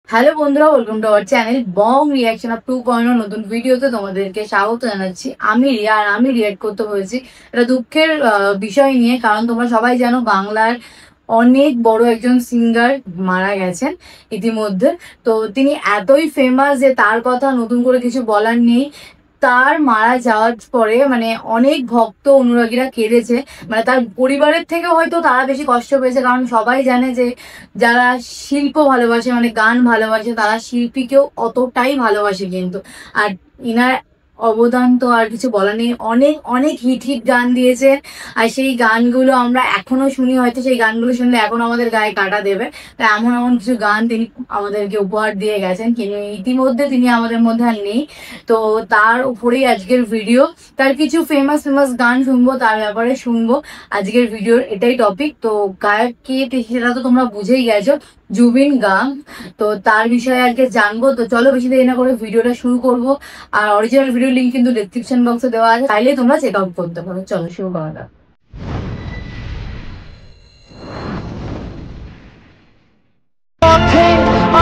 Hello বন্ধুরা, welcome to our channel Bong reaction of 2.0 নতুন ভিডিওতে তোমাদেরকে স্বাগত জানাচ্ছি। আমি রিয়া আর আমি রিয়াক্ট করতে হয়েছি এটা দুঃখের বিষয় নিয়ে, কারণ তোমরা সবাই জানো বাংলার অনেক বড় একজন সিঙ্গার মারা গেছেন ইতিমধ্যে। তো তিনি এতই ফেমাস যে তার কথা নতুন করে কিছু বলার নেই। তার মারা যাওয়ার পরে অনেক ভক্ত অনুরাগীরা কেঁদেছে, তার পরিবারের থেকে হয়তো তারা বেশি কষ্ট পেয়েছে, কারণ সবাই জানে যে যারা শিল্প ভালোবাসে গান ভালোবাসে তারা শিল্পীকেও অতটাই ভালোবাসে কিন্তু। আর ইনার অবদান তো আর কিছু বলার নেই। অনেক অনেক হিট হিট গান দিয়েছে, আর সেই গানগুলো আমরা এখনো শুনি, হয়তো সেই গানগুলো শুনলে এখন আমাদের গায়ে কাটা দেবে। তাই এমন এমন কিছু গান তিনি আমাদেরকে উপহার দিয়ে গেছেন, কিন্তু ইতিমধ্যে তিনি আমাদের মধ্যে আর নেই। তো তার উপরেই আজকের ভিডিও। তার কিছু ফেমাস ফেমাস গান শুনবো, তার ব্যাপারে শুনবো। আজকের ভিডিওর এটাই টপিক। তো গায়ক কে সেটা তো তোমরা বুঝেই গেছো, জুবিন গার্গ। তো তার বিষয়ে আজকে জানবো। তো চলো বেশি দেরি না করে ভিডিওটা শুরু করবো। আর অরিজিনাল ভিডিও লিঙ্ক কিন্তু ডেসক্রিপশন বক্সে দেওয়া আছে, তাইলে তোমরা চেক আউট করতে পারো। চলো শুরু করা যাক।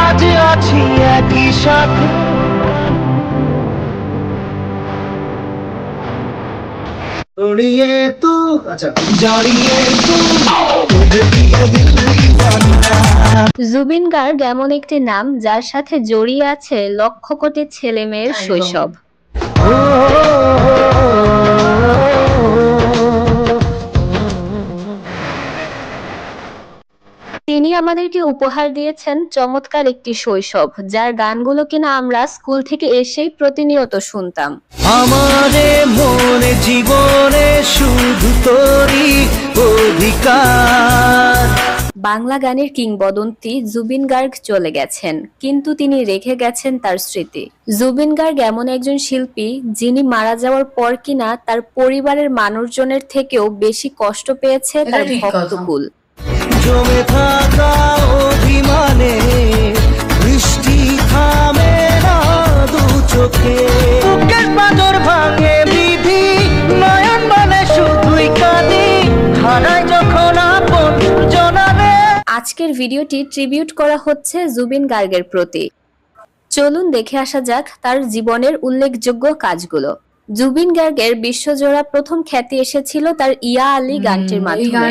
আজ আছি একই সাথে জড়িয়ে তু আচ্ছা জড়িয়ে তু জুবিন গার্গ এমন একটি নাম যার সাথে জড়িয়ে আছে লক্ষ কোটি ছেলে মেয়ের শৈশব। তিনি আমাদেরকে উপহার দিয়েছেন চমৎকার একটি শৈশব, যার গানগুলো কিনা আমরা স্কুল থেকে এসেই প্রতিনিয়ত শুনতাম। আমারে মনে জীবনে শুধু তোরই অধিকার। বাংলা গানের কিংবদন্তি জুবিন গার্গ চলে গেছেন, কিন্তু তিনি রেখে গেছেন তার স্মৃতি। জুবিন গার্গ এমন একজন শিল্পী যিনি মারা যাওয়ার পর কিনা তার পরিবারের মানুষজনের থেকেও বেশি কষ্ট পেয়েছে তার ভক্তকুল। জমে থাকা অভিমানে বৃষ্টি থামে না দু চোখে, বুকের পাঁজর ভাঙে বিধি, নয়ন মানে শুধুই কাঁদি, হারায় যখন আপন জনারে। আজকের ভিডিওটি ট্রিবিউট করা হচ্ছে জুবিন গার্গের প্রতি। চলুন দেখে আসা যাক তার জীবনের উল্লেখযোগ্য কাজগুলো। জুবিন গার্গের বিশ্বজোড়া প্রথম খ্যাতি এসেছিল তার ইয়া আলী গানটির মাধ্যমে।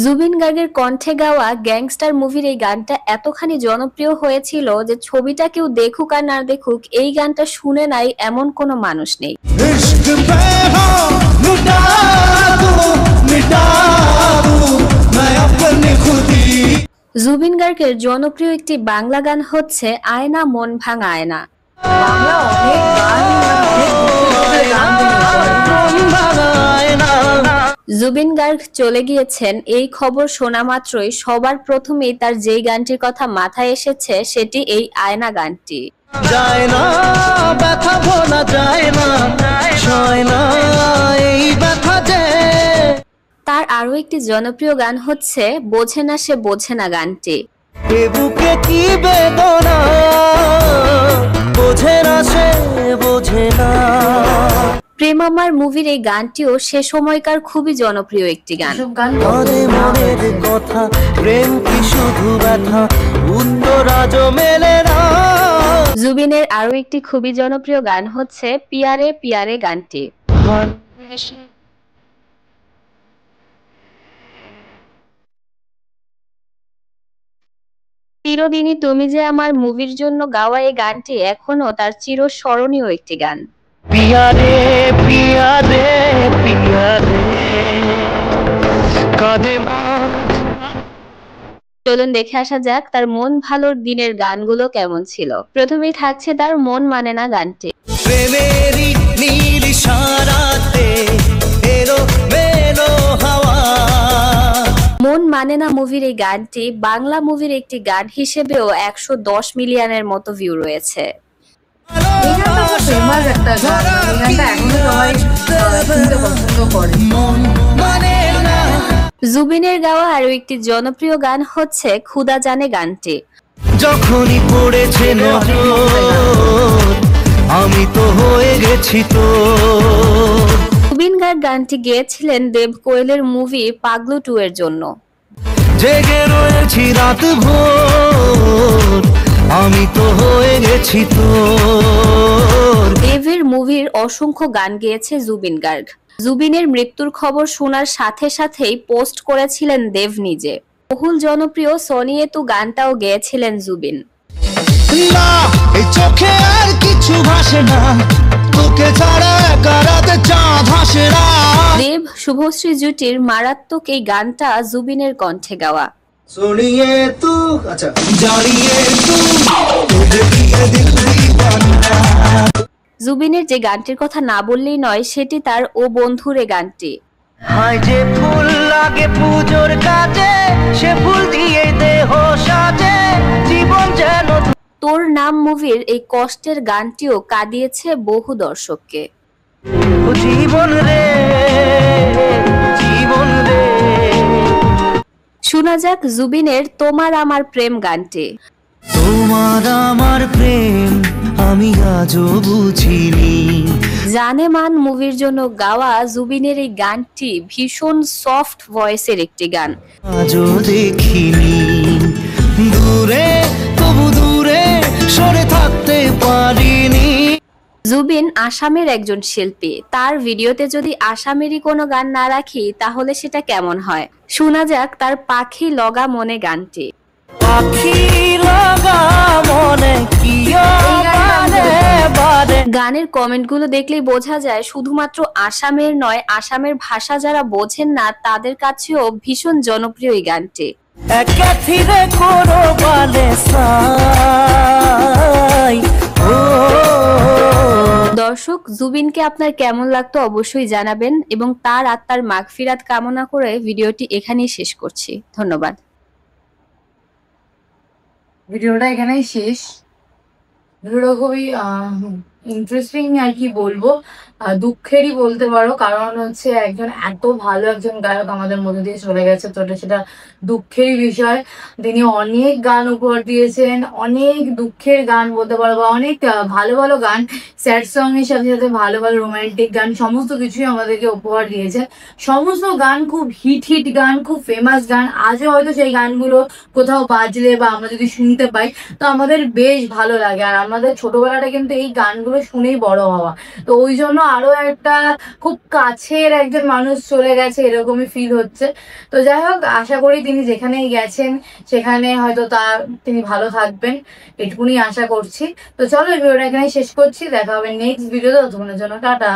জুবিন গার্গের কণ্ঠে গাওয়া গ্যাংস্টার মুভির এই গানটা এতখানি জনপ্রিয় হয়েছিল যে ছবিটা কেউ দেখুক আর না দেখুক, এই গানটা শুনে নাই এমন কোনো মানুষ নেই। জুবিন গার্গের জনপ্রিয় একটি বাংলা গান হচ্ছে আয়না মন ভাঙা আয়না। জুবিন গার্গ চলে গিয়েছেন এই খবর শোনা মাত্রই সবার প্রথমেই তার যেই গানটির কথা মাথায় এসেছে সেটি এই আয়না গানটি। যায় না ব্যথা ভোলা যায় না, সয় না এই ব্যথা যে। তার আরো একটি জনপ্রিয় গান হচ্ছে বোঝে না সে বোঝে না গানটি। এ বুকে কি বেদনা, বোঝে না সে বোঝে না। প্রেম আমার মুভির এই গানটিও সে সময়কার খুবই জনপ্রিয় একটি গান। মনের কথা প্রেম কি শুধু ব্যথা, উত্তর আজও মেলে না। জুবিনের আরো একটি খুবই জনপ্রিয় গান হচ্ছে পিয়ারে পিয়ারে গানটি। চিরদিনই তুমি যে আমার মুভির জন্য গাওয়া এই গানটি এখনো তার চিরস্মরণীয় একটি গান। পিয়ারে পিয়ারে পিয়ারে কাঁদে মা। চলুন দেখে আসা যাক তার মন ভালোর দিনের গানগুলো কেমন ছিল। প্রথমেই থাকছে তার মন মানে না গানটি। প্রেমেরই নীল ইশারাতে এলো মেলো হাওয়া। মন মানে না মুভির এই গানটি বাংলা মুভির একটি গান হিসেবেও 110 মিলিয়নের মতো ভিউ রয়েছে। জুবিনের গাওয়া আরো একটি জনপ্রিয় গান হচ্ছে খুদা জানে গানটি। যখনই পড়েছে নজর আমি তো হয়ে গেছি তো। জুবিন গার্গ গান গানটি গেয়েছিলেন দেব কোয়েলের মুভি পাগলু 2 এর জন্য। জেগে রয়েছি রাত ভোর, আমি তো হয়ে গেছি তোর। দেবের মুভির অসংখ্য গান গেয়েছে জুবিন গার্গ। জুবিনের মৃত্যুর খবর শোনার সাথে সাথেই পোস্ট করেছিলেন দেব নিজে। বহুল জনপ্রিয় সোনিয়ে তু গানটাও গেয়েছিলেন জুবিন। না এই চোখে আর কিছু ভাসে না, তোকে ছাড়া একা রাতে চাঁদ ভাসে না। দেব শুভশ্রী জুটির মারাত্মক এই গানটা জুবিনের কণ্ঠে গাওয়া। সোনিয়ে তু আচ্ছা জানিয়ে তু তুঝে দিয়ে দিল দিওয়ানা। জুবিনের যে গানটির কথা না বললেই নয় সেটি তার ও বন্ধুরে গানটি। হায় যে ফুল লাগে পুজোর কাজে, সে ফুল দিয়ে দেহ সাজে, জীবন যেন তোর নাম মুভির এই কষ্টের গানটিও কাঁদিয়েছে বহু দর্শককে। জীবন রে জীবন রে। শোনা যাক জুবিনের তোমার আমার প্রেম গানটি। তোমার আমার প্রেম আমি আজও বুঝিনি। জানে মান মুভির জন্য গাওয়া জুবিনের এই গানটি ভীষণ সফট ভয়েসের একটি গান। আজও দেখিনি দূরে, তবু দূরে সরে থাকতে পারিনি। জুবিন আসামের একজন শিল্পী, তার ভিডিওতে যদি আসামেরই কোনো গান না রাখি তাহলে সেটা কেমন হয়। শোনা যাক তার পাখি লগা মনে গানটি। পাখি লাগা মনে কিয় বারে বারে। গানের কমেন্টগুলো দেখলেই বোঝা যায় শুধুমাত্র আসামের নয়, আসামের ভাষা যারা বোঝেন না তাদের কাছেও ভীষণ জনপ্রিয় এই গানটি। একা ফিরে করো বলে সাই ও। দর্শক, জুবিনকে আপনার কেমন লাগতো অবশ্যই জানাবেন এবং তার আত্মার মাগফিরাত কামনা করে ভিডিওটি এখানেই শেষ করছি। ধন্যবাদ। ভিডিওটা এখানেই শেষ। ভিডিওটা খুবই ইন্টারেস্টিং আর কি বলবো, দুঃখেরই বলতে পারো, কারণ হচ্ছে একজন এত ভালো একজন গায়ক আমাদের মধ্যে দিয়ে চলে গেছে, তো সেটা দুঃখেরই বিষয়। তিনি অনেক গান উপহার দিয়েছেন, অনেক দুঃখের গান বলতে পারো বা অনেক ভালো ভালো গান, স্যাড সং এর সাথে সাথে ভালো ভালো রোমান্টিক গান, সমস্ত কিছুই আমাদেরকে উপহার দিয়েছেন। সমস্ত গান খুব হিট গান, খুব ফেমাস গান। আজও হয়তো সেই গানগুলো কোথাও বাজলে বা আমরা যদি শুনতে পাই তো আমাদের বেশ ভালো লাগে। আর আমাদের ছোটবেলাটা কিন্তু এই গানগুলো শুনেই বড় হওয়া, তো ওই জন্য আরো একটা খুব কাছের একজন মানুষ চলে গেছে এরকমই ফিল হচ্ছে। তো যাই হোক, আশা করি তিনি যেখানেই গেছেন সেখানে হয়তো তিনি ভালো থাকবেন, এটুকুনি আশা করছি। তো চলো এই ভিডিওটা এখানে শেষ করছি, দেখা হবে নেক্সট ভিডিওতে। ততক্ষণের জন্য টাটা।